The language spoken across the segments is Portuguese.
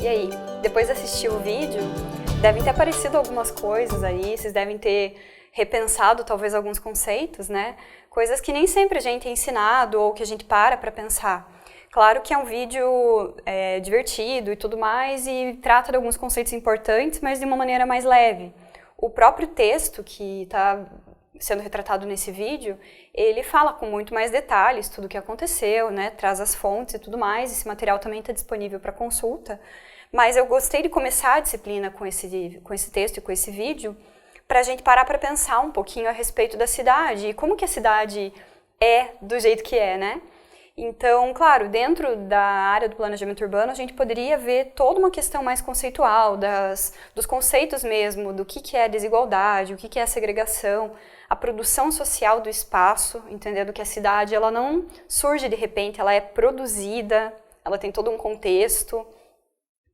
aí, depois de assistir o vídeo, devem ter aparecido algumas coisas aí, vocês devem ter repensado talvez alguns conceitos, né? Coisas que nem sempre a gente é ensinado ou que a gente para pensar. Claro que é um vídeo divertido e tudo mais e trata de alguns conceitos importantes, mas de uma maneira mais leve. O próprio texto que está sendo retratado nesse vídeo, ele fala com muito mais detalhes tudo o que aconteceu, né? Traz as fontes e tudo mais. Esse material também está disponível para consulta. Mas eu gostei de começar a disciplina com esse texto e com esse vídeo para a gente parar para pensar um pouquinho a respeito da cidade e como que a cidade é do jeito que é, né? Então, claro, dentro da área do planejamento urbano, a gente poderia ver toda uma questão mais conceitual, dos conceitos mesmo, do que é desigualdade, o que é segregação, a produção social do espaço, entendendo que a cidade ela não surge de repente, ela é produzida, ela tem todo um contexto,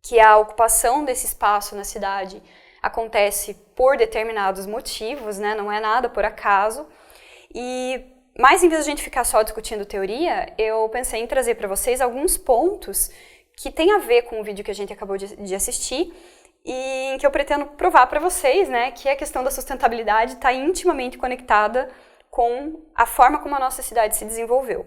que a ocupação desse espaço na cidade acontece por determinados motivos, né? Não é nada por acaso. Mas em vez de a gente ficar só discutindo teoria, eu pensei em trazer para vocês alguns pontos que têm a ver com o vídeo que a gente acabou de assistir e em que eu pretendo provar para vocês, né, que a questão da sustentabilidade está intimamente conectada com a forma como a nossa cidade se desenvolveu.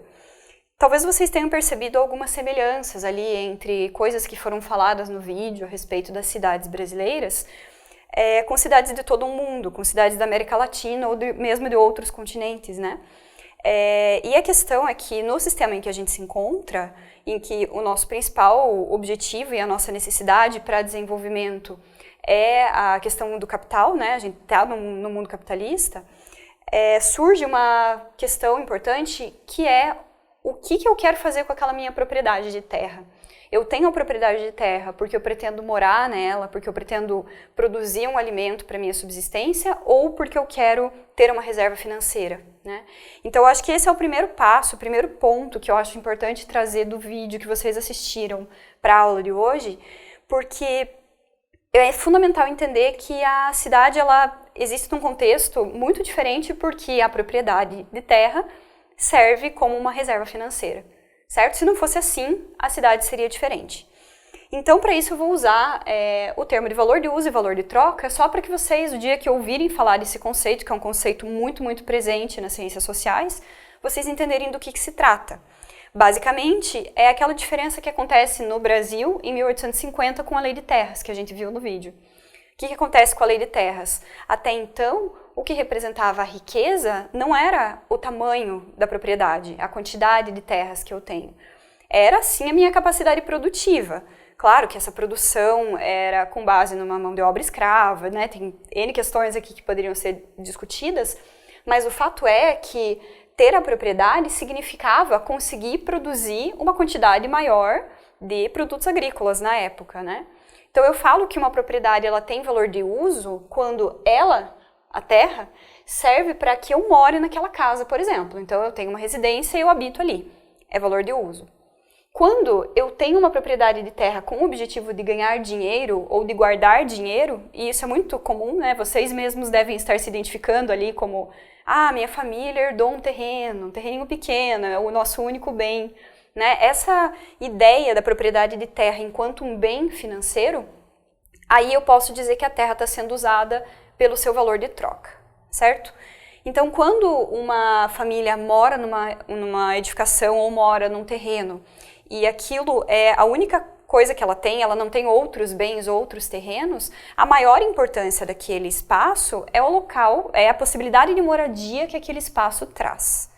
Talvez vocês tenham percebido algumas semelhanças ali entre coisas que foram faladas no vídeo a respeito das cidades brasileiras com cidades de todo o mundo, com cidades da América Latina ou mesmo de outros continentes, né? E a questão é que no sistema em que a gente se encontra, em que o nosso principal objetivo e a nossa necessidade para desenvolvimento é a questão do capital, né? A gente está no mundo capitalista, surge uma questão importante que é o que eu quero fazer com aquela minha propriedade de terra. Eu tenho a propriedade de terra porque eu pretendo morar nela, porque eu pretendo produzir um alimento para minha subsistência ou porque eu quero ter uma reserva financeira, né? Então, eu acho que esse é o primeiro passo, o primeiro ponto que eu acho importante trazer do vídeo que vocês assistiram para a aula de hoje, porque é fundamental entender que a cidade ela existe num contexto muito diferente porque a propriedade de terra serve como uma reserva financeira. Certo? Se não fosse assim, a cidade seria diferente. Então, para isso, eu vou usar o termo de valor de uso e valor de troca, só para que vocês, o dia que ouvirem falar desse conceito, que é um conceito muito, muito presente nas ciências sociais, vocês entenderem do que se trata. Basicamente, é aquela diferença que acontece no Brasil em 1850 com a Lei de Terras, que a gente viu no vídeo. O que acontece com a Lei de Terras? Até então, o que representava a riqueza não era o tamanho da propriedade, a quantidade de terras que eu tenho. Era, sim, a minha capacidade produtiva. Claro que essa produção era com base numa mão de obra escrava, né? Tem N questões aqui que poderiam ser discutidas, mas o fato é que ter a propriedade significava conseguir produzir uma quantidade maior de produtos agrícolas na época, né? Então, eu falo que uma propriedade ela tem valor de uso quando a terra, serve para que eu more naquela casa, por exemplo. Então, eu tenho uma residência e eu habito ali. É valor de uso. Quando eu tenho uma propriedade de terra com o objetivo de ganhar dinheiro ou de guardar dinheiro, e isso é muito comum, né? Vocês mesmos devem estar se identificando ali como minha família herdou um terreninho pequeno, é o nosso único bem. Né? Essa ideia da propriedade de terra enquanto um bem financeiro, aí eu posso dizer que a terra está sendo usada pelo seu valor de troca, certo? Então, quando uma família mora numa edificação ou mora num terreno e aquilo é a única coisa que ela não tem outros bens, outros terrenos, a maior importância daquele espaço é o local, é a possibilidade de moradia que aquele espaço traz.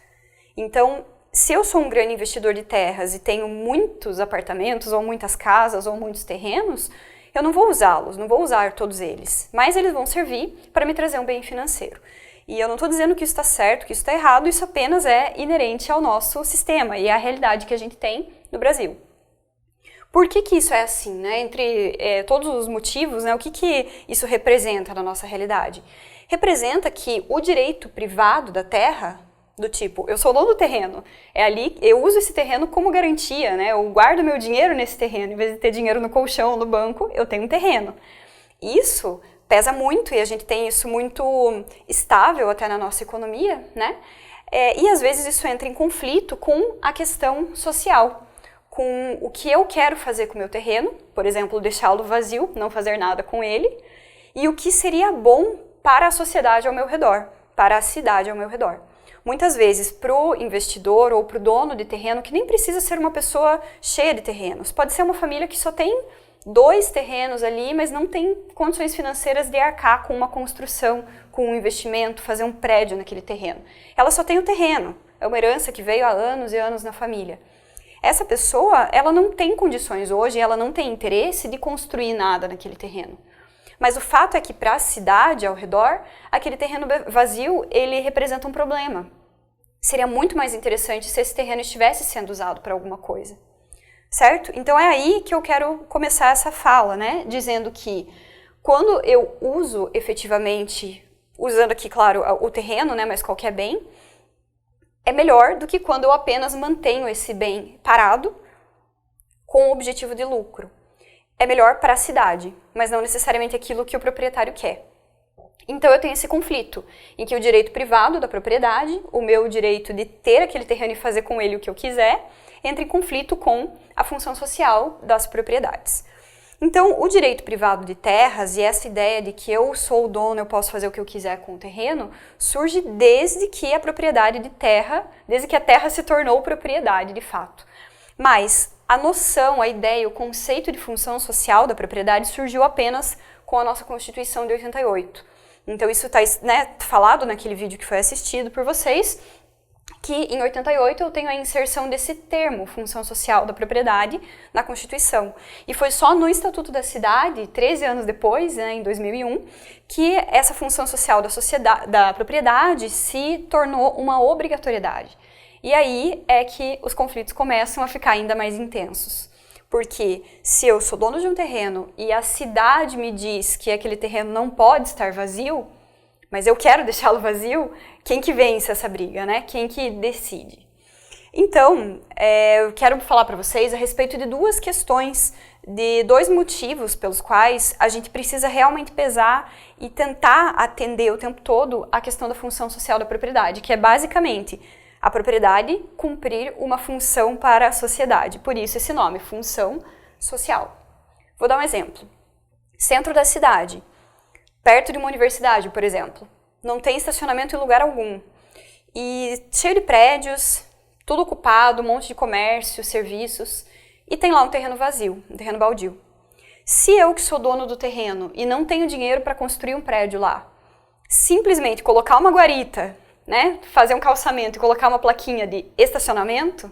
Então, se eu sou um grande investidor de terras e tenho muitos apartamentos, ou muitas casas, ou muitos terrenos, eu não vou usá-los, não vou usar todos eles, mas eles vão servir para me trazer um bem financeiro. E eu não estou dizendo que isso está certo, que isso está errado, isso apenas é inerente ao nosso sistema e à realidade que a gente tem no Brasil. Por que isso é assim, né? Entre todos os motivos, né? O que isso representa na nossa realidade? Representa que o direito privado da terra, do tipo, eu sou dono do terreno, é ali, eu uso esse terreno como garantia, né? Eu guardo meu dinheiro nesse terreno, em vez de ter dinheiro no colchão ou no banco, eu tenho um terreno. Isso pesa muito e a gente tem isso muito estável até na nossa economia, né? E às vezes isso entra em conflito com a questão social. com o que eu quero fazer com o meu terreno, por exemplo, deixá-lo vazio, não fazer nada com ele, e o que seria bom para a sociedade ao meu redor, para a cidade ao meu redor. Muitas vezes, para o investidor ou para o dono de terreno, que nem precisa ser uma pessoa cheia de terrenos, pode ser uma família que só tem 2 terrenos ali, mas não tem condições financeiras de arcar com uma construção, com um investimento, fazer um prédio naquele terreno. Ela só tem o terreno, é uma herança que veio há anos e anos na família. Essa pessoa, ela não tem condições hoje, ela não tem interesse de construir nada naquele terreno. Mas o fato é que para a cidade ao redor, aquele terreno vazio, ele representa um problema. Seria muito mais interessante se esse terreno estivesse sendo usado para alguma coisa. Certo? Então é aí que eu quero começar essa fala, né? Dizendo que quando eu uso efetivamente, usando aqui, claro, o terreno, né? Mas qualquer bem, é melhor do que quando eu apenas mantenho esse bem parado com o objetivo de lucro. É melhor para a cidade, mas não necessariamente aquilo que o proprietário quer. Então eu tenho esse conflito, em que o direito privado da propriedade, o meu direito de ter aquele terreno e fazer com ele o que eu quiser, entra em conflito com a função social das propriedades. Então, o direito privado de terras e essa ideia de que eu sou o dono, eu posso fazer o que eu quiser com o terreno, surge desde que a propriedade de terra, desde que a terra se tornou propriedade de fato. Mas a noção, a ideia, o conceito de função social da propriedade surgiu apenas com a nossa Constituição de 88. Então, isso está, né, falado naquele vídeo que foi assistido por vocês, que em 88 eu tenho a inserção desse termo, função social da propriedade, na Constituição. E foi só no Estatuto da Cidade, 13 anos depois, né, em 2001, que essa função social da propriedade se tornou uma obrigatoriedade. E aí é que os conflitos começam a ficar ainda mais intensos. Porque se eu sou dono de um terreno e a cidade me diz que aquele terreno não pode estar vazio, mas eu quero deixá-lo vazio, quem que vence essa briga, né? Quem que decide? Então, eu quero falar para vocês a respeito de 2 questões, de 2 motivos pelos quais a gente precisa realmente pesar e tentar atender o tempo todo a questão da função social da propriedade, que é basicamente a propriedade cumprir uma função para a sociedade. Por isso esse nome, função social. Vou dar um exemplo. Centro da cidade. Perto de uma universidade, por exemplo, não tem estacionamento em lugar algum. E cheio de prédios, tudo ocupado, um monte de comércio, serviços, e tem lá um terreno vazio, um terreno baldio. Se eu que sou dono do terreno e não tenho dinheiro para construir um prédio lá, simplesmente colocar uma guarita, né, fazer um calçamento e colocar uma plaquinha de estacionamento,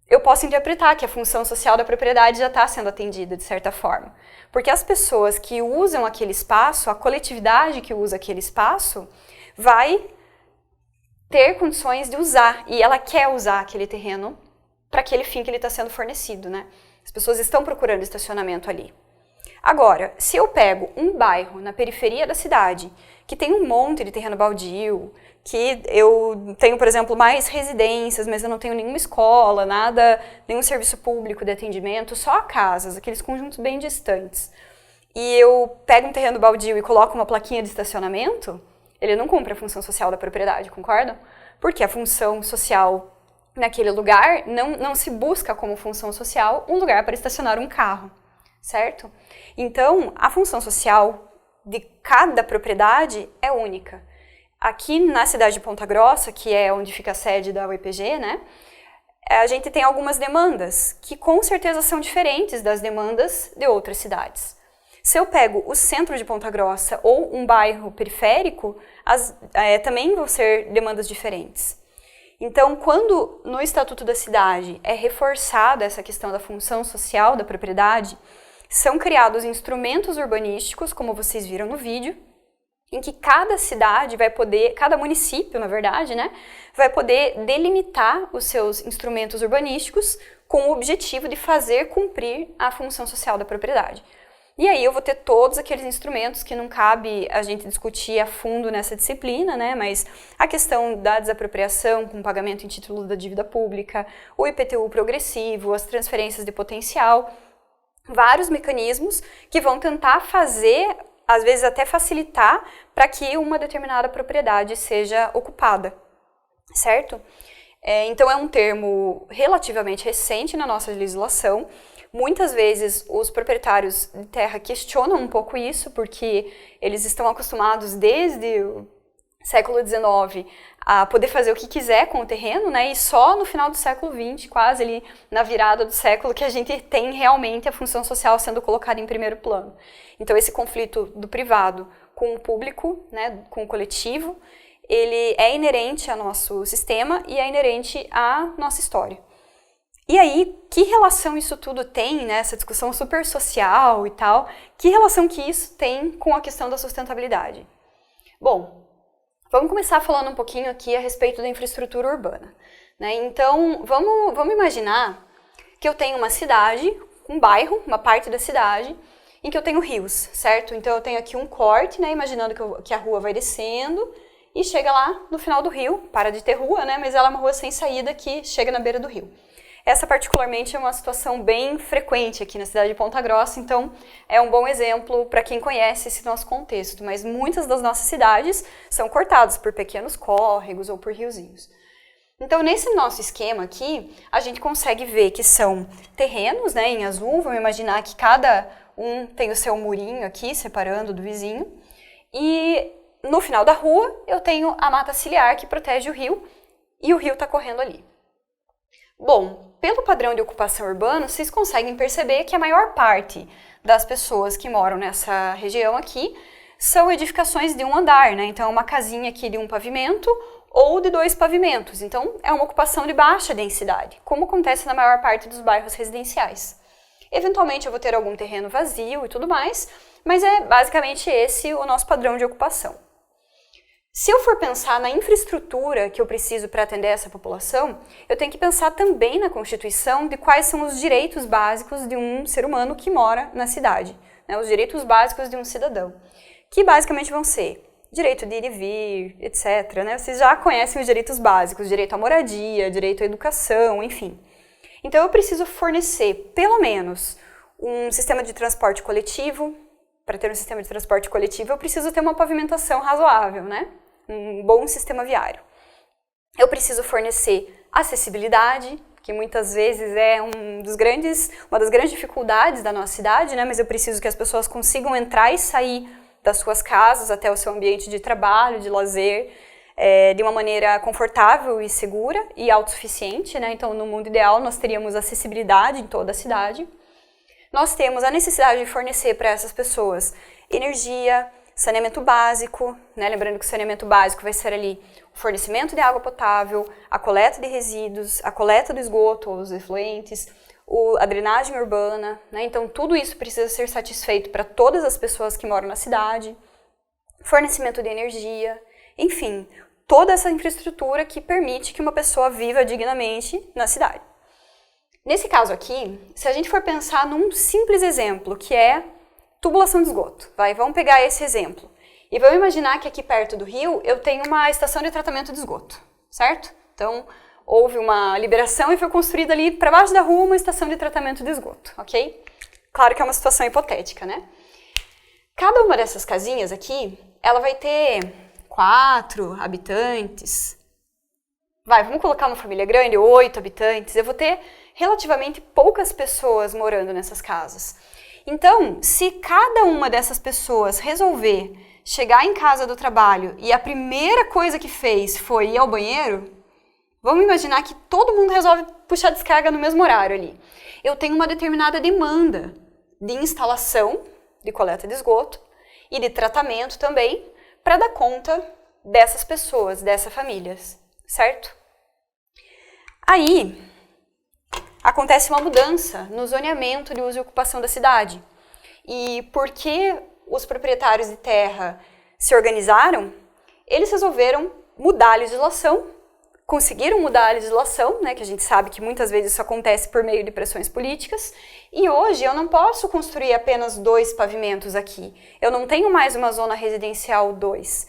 eu posso interpretar que a função social da propriedade já está sendo atendida de certa forma. Porque as pessoas que usam aquele espaço, a coletividade que usa aquele espaço, vai ter condições de usar, e ela quer usar aquele terreno para aquele fim que ele está sendo fornecido, né? As pessoas estão procurando estacionamento ali. Agora, se eu pego um bairro na periferia da cidade, que tem um monte de terreno baldio, que eu tenho, por exemplo, mais residências, mas eu não tenho nenhuma escola, nada, nenhum serviço público de atendimento, só casas, aqueles conjuntos bem distantes. E eu pego um terreno baldio e coloco uma plaquinha de estacionamento, ele não cumpre a função social da propriedade, concordam? Porque a função social naquele lugar não se busca como função social um lugar para estacionar um carro, certo? Então, a função social de cada propriedade é única. Aqui na cidade de Ponta Grossa, que é onde fica a sede da UEPG, né, a gente tem algumas demandas que com certeza são diferentes das demandas de outras cidades. Se eu pego o centro de Ponta Grossa ou um bairro periférico, também vão ser demandas diferentes. Então, quando no Estatuto da Cidade é reforçada essa questão da função social da propriedade, são criados instrumentos urbanísticos, como vocês viram no vídeo, em que cada cidade vai poder, cada município, na verdade, né, vai poder delimitar os seus instrumentos urbanísticos com o objetivo de fazer cumprir a função social da propriedade. E aí eu vou ter todos aqueles instrumentos que não cabe a gente discutir a fundo nessa disciplina, né, mas a questão da desapropriação com pagamento em título da dívida pública, o IPTU progressivo, as transferências de potencial, vários mecanismos que vão tentar fazer, às vezes até facilitar, para que uma determinada propriedade seja ocupada, certo? Então é um termo relativamente recente na nossa legislação. Muitas vezes os proprietários de terra questionam um pouco isso, porque eles estão acostumados desde o século XIX a poder fazer o que quiser com o terreno, né? E só no final do século XX, quase ali na virada do século, que a gente tem realmente a função social sendo colocada em primeiro plano. Então esse conflito do privado com o público, né, com o coletivo, ele é inerente ao nosso sistema e é inerente à nossa história. E aí, que relação isso tudo tem, né, essa discussão super social e tal, que relação que isso tem com a questão da sustentabilidade? Bom, vamos começar falando um pouquinho aqui a respeito da infraestrutura urbana, né? Então, vamos imaginar que eu tenho uma cidade, um bairro, uma parte da cidade, em que eu tenho rios, certo? Então eu tenho aqui um corte, né, imaginando que a rua vai descendo, e chega lá no final do rio, para de ter rua, né, mas ela é uma rua sem saída que chega na beira do rio. Essa particularmente é uma situação bem frequente aqui na cidade de Ponta Grossa, então é um bom exemplo para quem conhece esse nosso contexto, mas muitas das nossas cidades são cortadas por pequenos córregos ou por riozinhos. Então nesse nosso esquema aqui, a gente consegue ver que são terrenos, né, em azul, vamos imaginar que cada um tem o seu murinho aqui, separando do vizinho, e no final da rua, eu tenho a mata ciliar que protege o rio, e o rio está correndo ali. Bom, pelo padrão de ocupação urbana, vocês conseguem perceber que a maior parte das pessoas que moram nessa região aqui são edificações de um andar, né? Então, é uma casinha aqui de um pavimento ou de 2 pavimentos. Então, é uma ocupação de baixa densidade, como acontece na maior parte dos bairros residenciais. Eventualmente, eu vou ter algum terreno vazio e tudo mais, mas é basicamente esse o nosso padrão de ocupação. Se eu for pensar na infraestrutura que eu preciso para atender essa população, eu tenho que pensar também na Constituição de quais são os direitos básicos de um ser humano que mora na cidade, né? Os direitos básicos de um cidadão, que basicamente vão ser direito de ir e vir, etc. Né? Vocês já conhecem os direitos básicos, direito à moradia, direito à educação, enfim. Então eu preciso fornecer pelo menos um sistema de transporte coletivo. Para ter um sistema de transporte coletivo, eu preciso ter uma pavimentação razoável, né? Um bom sistema viário. Eu preciso fornecer acessibilidade, que muitas vezes é uma das grandes dificuldades da nossa cidade, né? Mas eu preciso que as pessoas consigam entrar e sair das suas casas até o seu ambiente de trabalho, de lazer, de uma maneira confortável e segura e autossuficiente, né? Então, no mundo ideal, nós teríamos acessibilidade em toda a cidade. Nós temos a necessidade de fornecer para essas pessoas energia, saneamento básico, né? Lembrando que o saneamento básico vai ser ali o fornecimento de água potável, a coleta de resíduos, a coleta do esgoto ou os efluentes, a drenagem urbana, né? Então tudo isso precisa ser satisfeito para todas as pessoas que moram na cidade, fornecimento de energia, enfim, toda essa infraestrutura que permite que uma pessoa viva dignamente na cidade. Nesse caso aqui, se a gente for pensar num simples exemplo, que é tubulação de esgoto, vamos pegar esse exemplo. E vamos imaginar que aqui perto do rio eu tenho uma estação de tratamento de esgoto, certo? Então, houve uma liberação e foi construída ali para baixo da rua uma estação de tratamento de esgoto, ok? Claro que é uma situação hipotética, né? Cada uma dessas casinhas aqui, ela vai ter 4 habitantes. Vamos colocar uma família grande, 8 habitantes. Eu vou ter relativamente poucas pessoas morando nessas casas. Então, se cada uma dessas pessoas resolver chegar em casa do trabalho e a primeira coisa que fez foi ir ao banheiro, vamos imaginar que todo mundo resolve puxar descarga no mesmo horário ali. Eu tenho uma determinada demanda de instalação de coleta de esgoto e de tratamento também para dar conta dessas pessoas, dessas famílias, certo? Aí, acontece uma mudança no zoneamento de uso e ocupação da cidade. E porque os proprietários de terra se organizaram, eles resolveram mudar a legislação, conseguiram mudar a legislação, né, que a gente sabe que muitas vezes isso acontece por meio de pressões políticas, e hoje eu não posso construir apenas 2 pavimentos aqui. Eu não tenho mais uma zona residencial 2.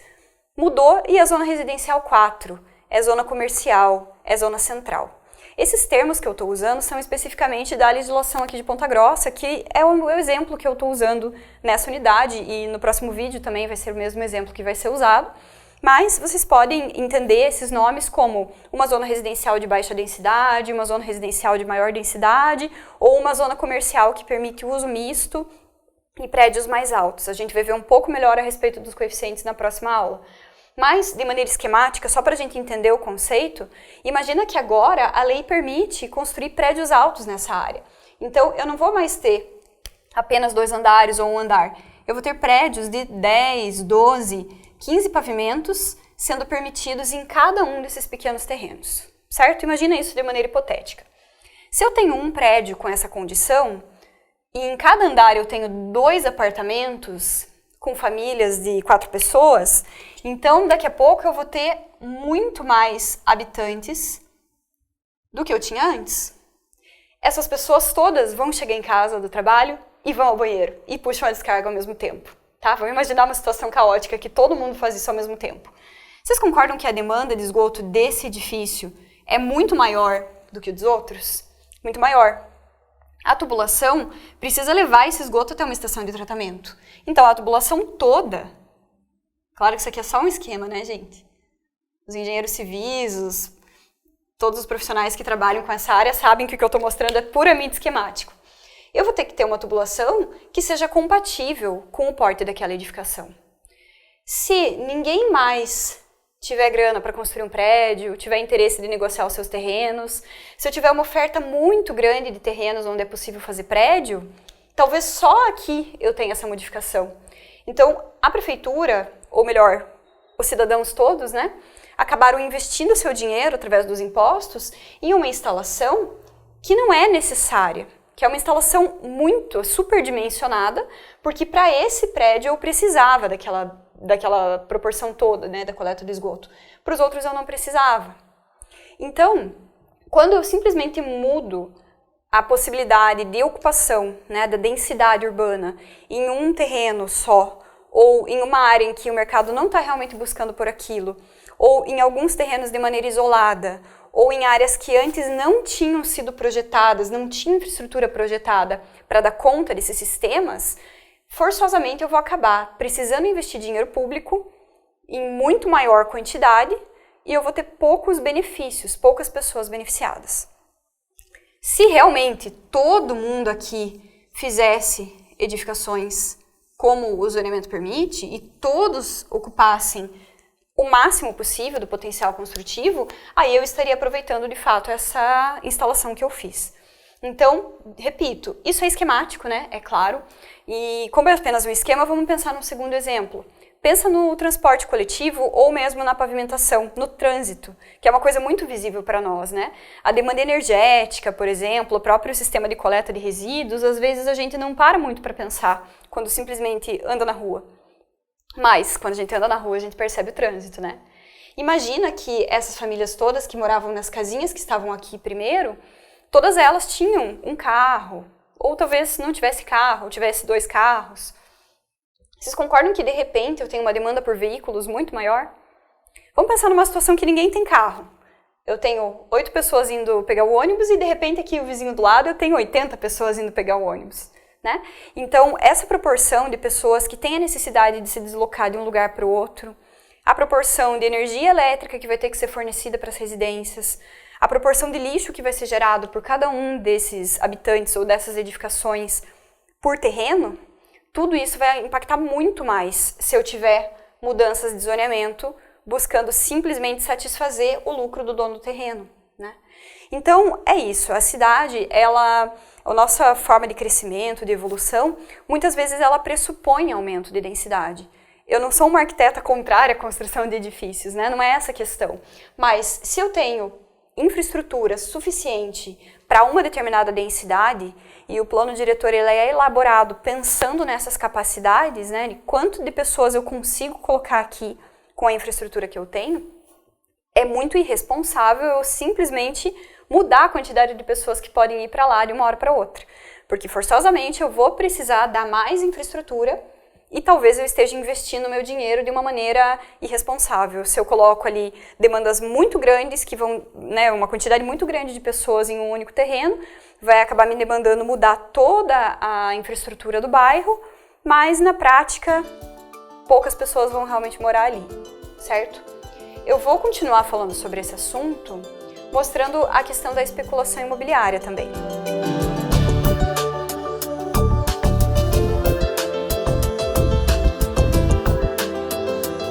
Mudou e a zona residencial 4. É zona comercial, é zona central. Esses termos que eu estou usando são especificamente da legislação aqui de Ponta Grossa, que é o exemplo que eu estou usando nessa unidade, e no próximo vídeo também vai ser o mesmo exemplo que vai ser usado. Mas vocês podem entender esses nomes como uma zona residencial de baixa densidade, uma zona residencial de maior densidade, ou uma zona comercial que permite o uso misto e prédios mais altos. A gente vai ver um pouco melhor a respeito dos coeficientes na próxima aula. Mas, de maneira esquemática, só para a gente entender o conceito, imagina que agora a lei permite construir prédios altos nessa área. Então, eu não vou mais ter apenas 2 andares ou 1 andar. Eu vou ter prédios de 10, 12, 15 pavimentos sendo permitidos em cada um desses pequenos terrenos, certo? Imagina isso de maneira hipotética. Se eu tenho um prédio com essa condição, e em cada andar eu tenho 2 apartamentos com famílias de 4 pessoas, então daqui a pouco eu vou ter muito mais habitantes do que eu tinha antes. Essas pessoas todas vão chegar em casa do trabalho e vão ao banheiro e puxam a descarga ao mesmo tempo, tá? Vamos imaginar uma situação caótica que todo mundo faz isso ao mesmo tempo. Vocês concordam que a demanda de esgoto desse edifício é muito maior do que o dos outros? Muito maior. A tubulação precisa levar esse esgoto até uma estação de tratamento. Então, a tubulação toda... Claro que isso aqui é só um esquema, né, gente? Os engenheiros civis, todos os profissionais que trabalham com essa área sabem que o que eu estou mostrando é puramente esquemático. Eu vou ter que ter uma tubulação que seja compatível com o porte daquela edificação. Se ninguém mais tiver grana para construir um prédio, tiver interesse de negociar os seus terrenos, se eu tiver uma oferta muito grande de terrenos onde é possível fazer prédio, talvez só aqui eu tenha essa modificação. Então, a prefeitura, ou melhor, os cidadãos todos, né, acabaram investindo seu dinheiro através dos impostos em uma instalação que não é necessária, que é uma instalação muito superdimensionada, porque para esse prédio eu precisava daquela proporção toda, né, da coleta do esgoto. Para os outros eu não precisava. Então, quando eu simplesmente mudo a possibilidade de ocupação, né, da densidade urbana em um terreno só, ou em uma área em que o mercado não está realmente buscando por aquilo, ou em alguns terrenos de maneira isolada, ou em áreas que antes não tinham sido projetadas, não tinha infraestrutura projetada para dar conta desses sistemas, forçosamente eu vou acabar precisando investir dinheiro público em muito maior quantidade e eu vou ter poucos benefícios, poucas pessoas beneficiadas. Se realmente todo mundo aqui fizesse edificações como o zoneamento permite e todos ocupassem o máximo possível do potencial construtivo, aí eu estaria aproveitando de fato essa instalação que eu fiz. Então, repito, isso é esquemático, né? É claro. E como é apenas um esquema, vamos pensar num segundo exemplo. Pensa no transporte coletivo ou mesmo na pavimentação, no trânsito, que é uma coisa muito visível para nós, né? A demanda energética, por exemplo, o próprio sistema de coleta de resíduos, às vezes a gente não para muito para pensar quando simplesmente anda na rua. Mas, quando a gente anda na rua, a gente percebe o trânsito, né? Imagina que essas famílias todas que moravam nas casinhas que estavam aqui primeiro, todas elas tinham um carro, ou talvez não tivesse carro, ou tivesse 2 carros. Vocês concordam que, de repente, eu tenho uma demanda por veículos muito maior? Vamos pensar numa situação que ninguém tem carro. Eu tenho 8 pessoas indo pegar o ônibus e, de repente, aqui o vizinho do lado, eu tenho 80 pessoas indo pegar o ônibus. Né? Então, essa proporção de pessoas que têm a necessidade de se deslocar de um lugar para o outro, a proporção de energia elétrica que vai ter que ser fornecida para as residências, a proporção de lixo que vai ser gerado por cada um desses habitantes ou dessas edificações por terreno, tudo isso vai impactar muito mais se eu tiver mudanças de zoneamento buscando simplesmente satisfazer o lucro do dono do terreno. Né? Então, é isso. A cidade, a nossa forma de crescimento, de evolução, muitas vezes ela pressupõe aumento de densidade. Eu não sou uma arquiteta contrária à construção de edifícios, né? Não é essa a questão. Mas se eu tenho infraestrutura suficiente para uma determinada densidade e o plano diretor ele é elaborado pensando nessas capacidades, né? De quanto de pessoas eu consigo colocar aqui com a infraestrutura que eu tenho, é muito irresponsável eu simplesmente mudar a quantidade de pessoas que podem ir para lá de uma hora para outra. Porque forçosamente eu vou precisar dar mais infraestrutura e talvez eu esteja investindo meu dinheiro de uma maneira irresponsável. Se eu coloco ali demandas muito grandes, que vão, né, uma quantidade muito grande de pessoas em um único terreno, vai acabar me demandando mudar toda a infraestrutura do bairro, mas na prática poucas pessoas vão realmente morar ali. certo? Eu vou continuar falando sobre esse assunto, mostrando a questão da especulação imobiliária também.